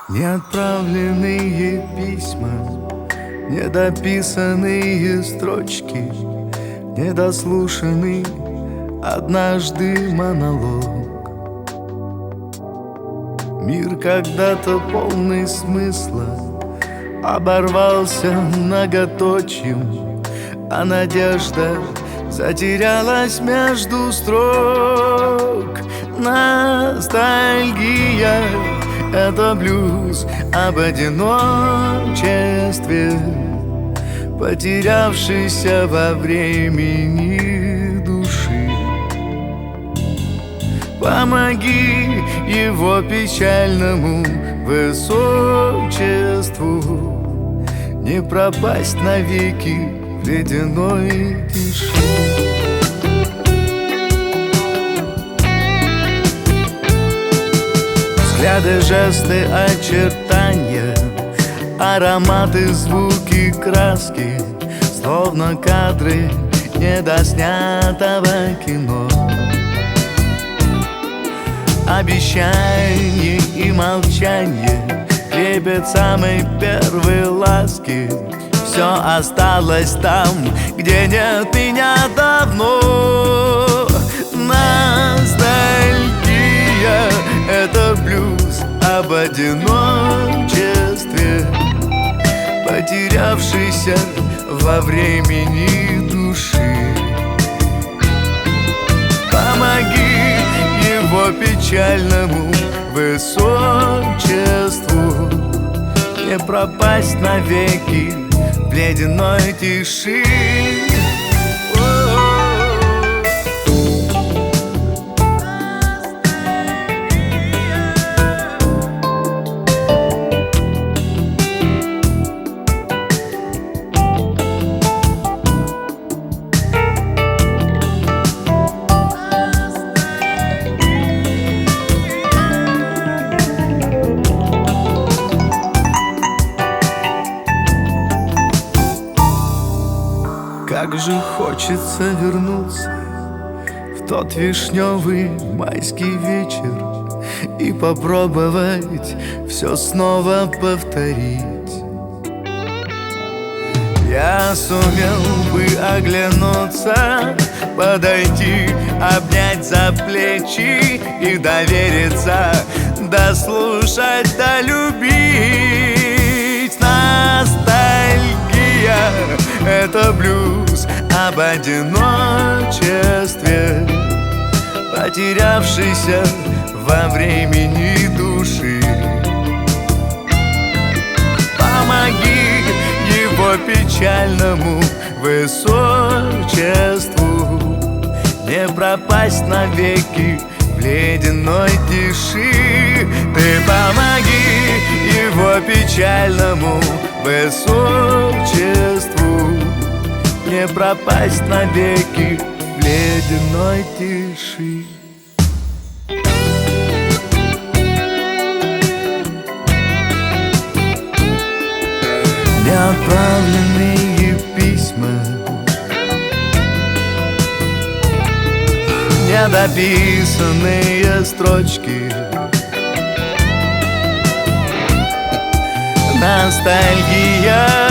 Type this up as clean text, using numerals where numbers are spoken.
Неотправленные письма, недописанные строчки, недослушанный однажды монолог. Мир, когда-то полный смысла, оборвался многоточием, а надежда затерялась между строк. Ностальгия — это блюз об одиночестве, потерявшийся во времени души. Помоги его печальному высочеству не пропасть навеки в ледяной тиши. Взгляды, жесты, очертания, ароматы, звуки, краски, словно кадры недоснятого кино. Обещание и молчание, трепет самой первой ласки, все осталось там, где нет меня давно. Ностальгия — это блюз об одиночестве, потерявшийся во времени души. Помоги его печальному высочеству не пропасть навеки в ледяной тиши. Как же хочется вернуться в тот вишневый майский вечер и попробовать все снова повторить. Я сумел бы оглянуться, подойти, обнять за плечи и довериться, дослушать, долюбить. Ностальгия — это блюз об одиночестве, потерявшийся во времени души. Помоги его печальному высочеству не пропасть навеки в ледяной тиши. Ты помоги его печальному высочеству не пропасть навеки в ледяной тиши. Неотправленные письма, недописанные строчки, ностальгия